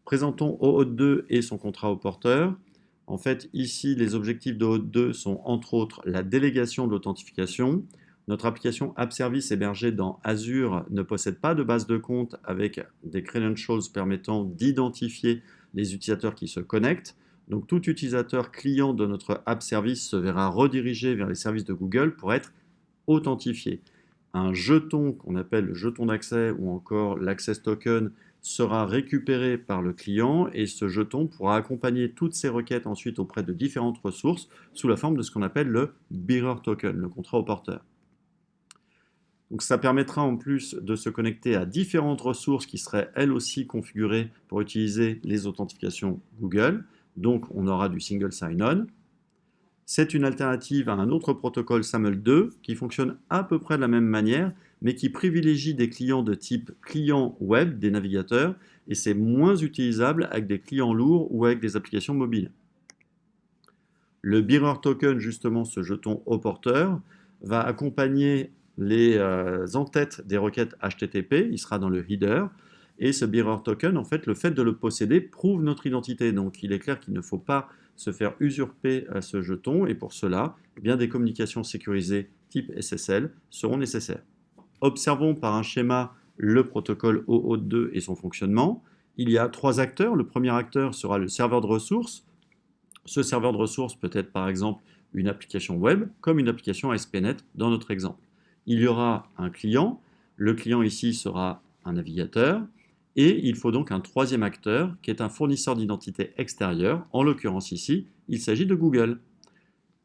Présentons OAuth 2 et son contrat au porteur. En fait, ici, les objectifs de OAuth 2 sont entre autres la délégation de l'authentification. Notre application App Service hébergée dans Azure ne possède pas de base de compte avec des credentials permettant d'identifier les utilisateurs qui se connectent. Donc tout utilisateur client de notre App Service se verra redirigé vers les services de Google pour être authentifié. Un jeton qu'on appelle le jeton d'accès ou encore l'Access Token sera récupéré par le client et ce jeton pourra accompagner toutes ces requêtes ensuite auprès de différentes ressources sous la forme de ce qu'on appelle le Bearer Token, le contrat au porteur. Donc ça permettra en plus de se connecter à différentes ressources qui seraient elles aussi configurées pour utiliser les authentifications Google. Donc on aura du single sign-on. C'est une alternative à un autre protocole SAML 2 qui fonctionne à peu près de la même manière, mais qui privilégie des clients de type client web, des navigateurs, et c'est moins utilisable avec des clients lourds ou avec des applications mobiles. Le Bearer Token, justement, ce jeton au porteur, va accompagner les entêtes des requêtes HTTP, il sera dans le header, et ce Bearer Token, en fait, le fait de le posséder prouve notre identité. Donc il est clair qu'il ne faut pas se faire usurper à ce jeton, et pour cela, eh bien, des communications sécurisées type SSL seront nécessaires. Observons par un schéma le protocole OAuth 2 et son fonctionnement. Il y a 3 acteurs. Le premier acteur sera le serveur de ressources. Ce serveur de ressources peut être par exemple une application web, comme une application ASP.NET dans notre exemple. Il y aura un client. Le client ici sera un navigateur. Et il faut donc un troisième acteur qui est un fournisseur d'identité extérieur. En l'occurrence ici, il s'agit de Google.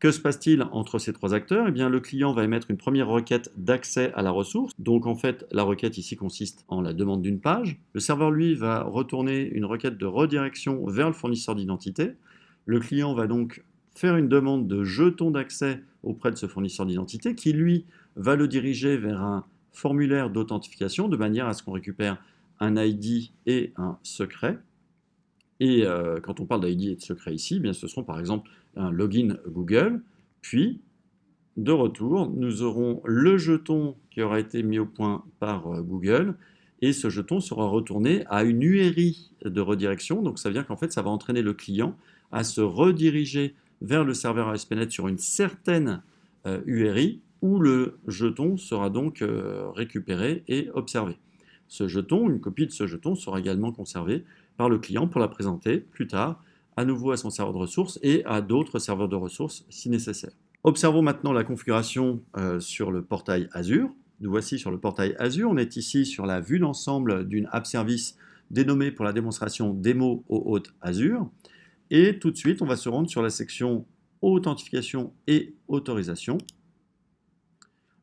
Que se passe-t-il entre ces 3 acteurs? Eh bien, le client va émettre une première requête d'accès à la ressource. Donc, en fait, la requête ici consiste en la demande d'une page. Le serveur, lui, va retourner une requête de redirection vers le fournisseur d'identité. Le client va donc faire une demande de jeton d'accès auprès de ce fournisseur d'identité qui, lui, va le diriger vers un formulaire d'authentification de manière à ce qu'on récupère un ID et un secret. Et quand on parle d'ID et de secret ici, eh bien, ce seront par exemple un login Google, puis de retour, nous aurons le jeton qui aura été mis au point par Google, et ce jeton sera retourné à une URI de redirection, donc ça veut dire qu'en fait ça va entraîner le client à se rediriger vers le serveur ASP.NET sur une certaine URI, où le jeton sera donc récupéré et observé. Ce jeton, une copie de ce jeton sera également conservée par le client pour la présenter plus tard à nouveau à son serveur de ressources et à d'autres serveurs de ressources si nécessaire. Observons maintenant la configuration sur le portail Azure. Nous voici sur le portail Azure. On est ici sur la vue d'ensemble d'une app service dénommée pour la démonstration démo OAuth Azure. Et tout de suite, on va se rendre sur la section authentification et autorisation.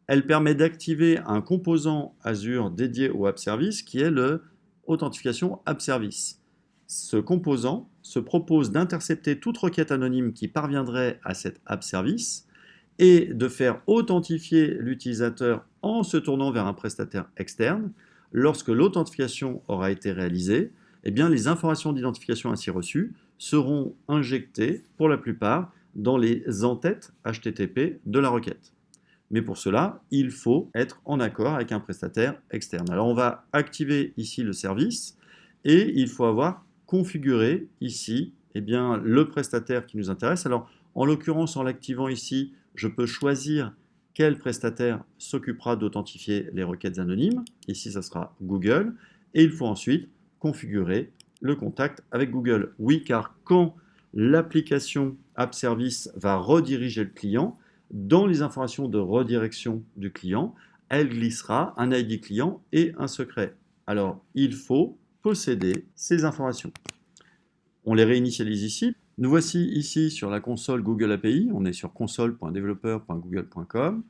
Elle permet d'activer un composant Azure dédié au App Service qui est le Authentification App Service. Ce composant se propose d'intercepter toute requête anonyme qui parviendrait à cet App Service et de faire authentifier l'utilisateur en se tournant vers un prestataire externe. Lorsque l'authentification aura été réalisée, eh bien, les informations d'identification ainsi reçues seront injectées pour la plupart dans les entêtes HTTP de la requête. Mais pour cela, il faut être en accord avec un prestataire externe. Alors on va activer ici le service et il faut avoir configuré ici eh bien, le prestataire qui nous intéresse. Alors en l'occurrence, en l'activant ici, je peux choisir quel prestataire s'occupera d'authentifier les requêtes anonymes. Ici, ça sera Google. Et il faut ensuite configurer le contact avec Google. Oui, car quand l'application App Service va rediriger le client, dans les informations de redirection du client, elle glissera un ID client et un secret. Alors, il faut posséder ces informations. On les réinitialise ici. Nous voici ici sur la console Google API. On est sur console.developer.google.com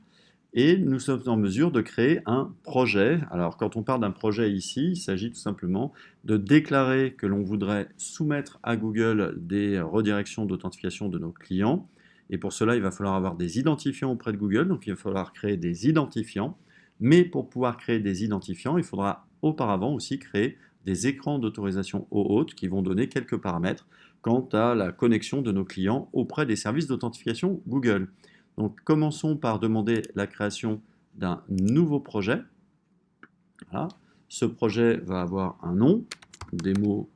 et nous sommes en mesure de créer un projet. Alors, quand on parle d'un projet ici, il s'agit tout simplement de déclarer que l'on voudrait soumettre à Google des redirections d'authentification de nos clients. Et pour cela, il va falloir avoir des identifiants auprès de Google, donc il va falloir créer des identifiants. Mais pour pouvoir créer des identifiants, il faudra auparavant aussi créer des écrans d'autorisation OAuth qui vont donner quelques paramètres quant à la connexion de nos clients auprès des services d'authentification Google. Donc commençons par demander la création d'un nouveau projet. Voilà. Ce projet va avoir un nom, démo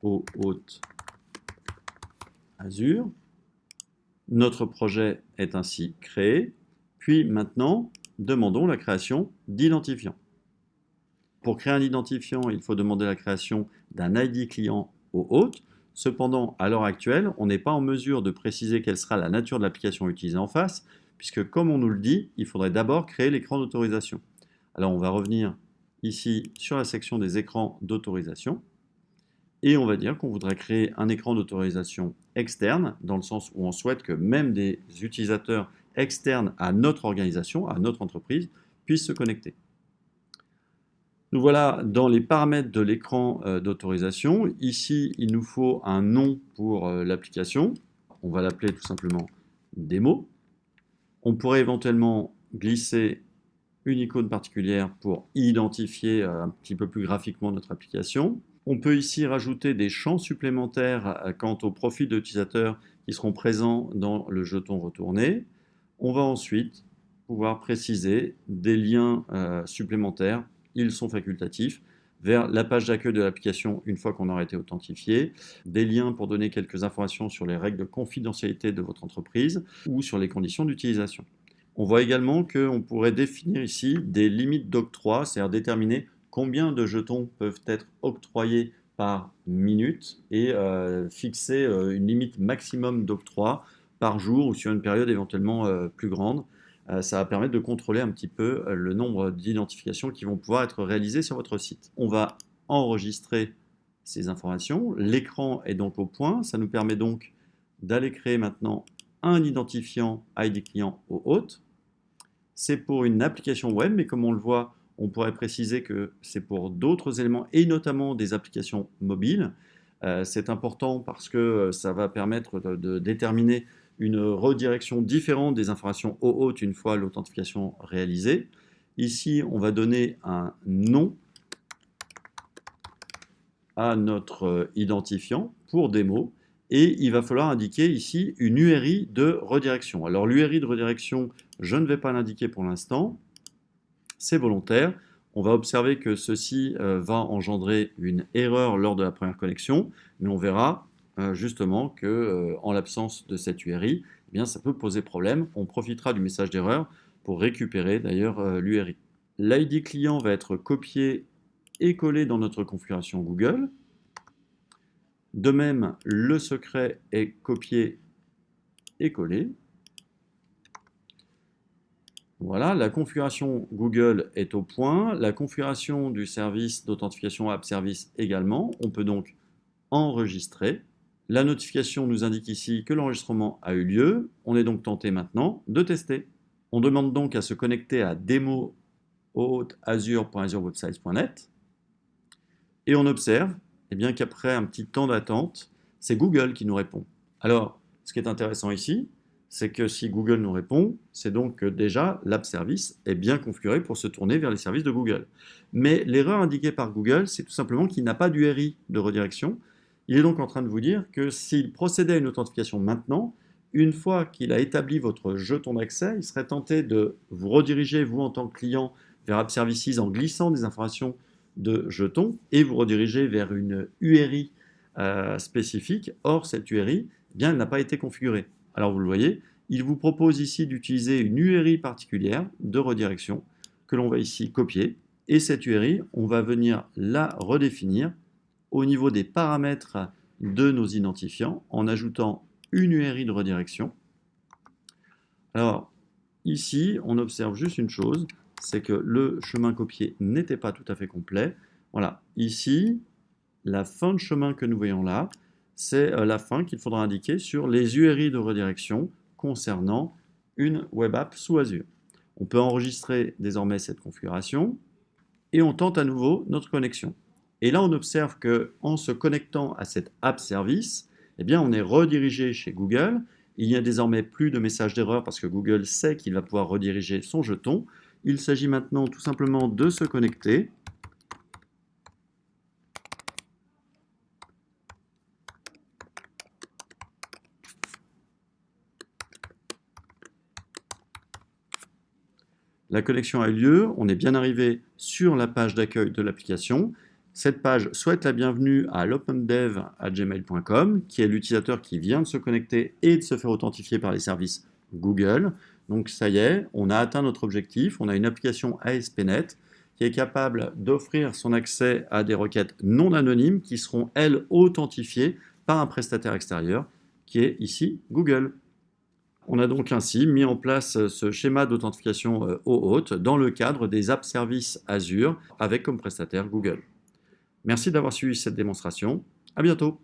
au hôte Azure. Notre projet est ainsi créé. Puis maintenant, demandons la création d'identifiants. Pour créer un identifiant, il faut demander la création d'un ID client au hôte. Cependant, à l'heure actuelle, on n'est pas en mesure de préciser quelle sera la nature de l'application utilisée en face, puisque comme on nous le dit, il faudrait d'abord créer l'écran d'autorisation. Alors on va revenir ici sur la section des écrans d'autorisation, et on va dire qu'on voudrait créer un écran d'autorisation externe, dans le sens où on souhaite que même des utilisateurs externes à notre organisation, à notre entreprise, puissent se connecter. Nous voilà dans les paramètres de l'écran d'autorisation. Ici, il nous faut un nom pour l'application. On va l'appeler tout simplement démo. On pourrait éventuellement glisser une icône particulière pour identifier un petit peu plus graphiquement notre application. On peut ici rajouter des champs supplémentaires quant au profil de l'utilisateur qui seront présents dans le jeton retourné. On va ensuite pouvoir préciser des liens supplémentaires. Ils sont facultatifs, vers la page d'accueil de l'application une fois qu'on aura été authentifié, des liens pour donner quelques informations sur les règles de confidentialité de votre entreprise ou sur les conditions d'utilisation. On voit également qu'on pourrait définir ici des limites d'octroi, c'est-à-dire déterminer combien de jetons peuvent être octroyés par minute et fixer une limite maximum d'octroi par jour ou sur une période éventuellement plus grande. Ça va permettre de contrôler un petit peu le nombre d'identifications qui vont pouvoir être réalisées sur votre site. On va enregistrer ces informations. L'écran est donc au point. Ça nous permet donc d'aller créer maintenant un identifiant ID client au hôte. C'est pour une application web, mais comme on le voit, on pourrait préciser que c'est pour d'autres éléments et notamment des applications mobiles. C'est important parce que ça va permettre de déterminer une redirection différente des informations au hôte une fois l'authentification réalisée. Ici, on va donner un nom à notre identifiant pour démo et il va falloir indiquer ici une URI de redirection. Alors l'URI de redirection, je ne vais pas l'indiquer pour l'instant, c'est volontaire. On va observer que ceci va engendrer une erreur lors de la première connexion, mais on verra justement que en l'absence de cette URI, eh bien, ça peut poser problème. On profitera du message d'erreur pour récupérer d'ailleurs l'URI. L'ID client va être copié et collé dans notre configuration Google. De même, le secret est copié et collé. Voilà, la configuration Google est au point, la configuration du service d'authentification App Service également. On peut donc enregistrer. La notification nous indique ici que l'enregistrement a eu lieu. On est donc tenté maintenant de tester. On demande donc à se connecter à demo@azure.azurewebsites.net et on observe qu'après un petit temps d'attente, c'est Google qui nous répond. Alors, ce qui est intéressant ici, c'est que si Google nous répond, c'est donc que déjà l'app service est bien configuré pour se tourner vers les services de Google. Mais l'erreur indiquée par Google, c'est tout simplement qu'il n'a pas d'URI de redirection. Il est donc en train de vous dire que s'il procédait à une authentification maintenant, une fois qu'il a établi votre jeton d'accès, il serait tenté de vous rediriger, vous en tant que client, vers App Services en glissant des informations de jetons et vous rediriger vers une URI spécifique. Or, cette URI, elle n'a pas été configurée. Alors vous le voyez, il vous propose ici d'utiliser une URI particulière de redirection que l'on va ici copier. Et cette URI, on va venir la redéfinir au niveau des paramètres de nos identifiants en ajoutant une URI de redirection. Alors ici, on observe juste une chose, c'est que le chemin copié n'était pas tout à fait complet. Voilà, ici, la fin de chemin que nous voyons là, c'est la fin qu'il faudra indiquer sur les URI de redirection concernant une web app sous Azure. On peut enregistrer désormais cette configuration et on tente à nouveau notre connexion. Et là, on observe qu'en se connectant à cette app service, on est redirigé chez Google. Il n'y a désormais plus de message d'erreur parce que Google sait qu'il va pouvoir rediriger son jeton. Il s'agit maintenant tout simplement de se connecter. La connexion a eu lieu, on est bien arrivé sur la page d'accueil de l'application. Cette page souhaite la bienvenue à l'opendev@gmail.com, qui est l'utilisateur qui vient de se connecter et de se faire authentifier par les services Google. Donc ça y est, on a atteint notre objectif, on a une application ASP.NET qui est capable d'offrir son accès à des requêtes non anonymes qui seront, elles, authentifiées par un prestataire extérieur, qui est ici Google. On a donc ainsi mis en place ce schéma d'authentification au hôte dans le cadre des app services Azure avec comme prestataire Google. Merci d'avoir suivi cette démonstration. À bientôt.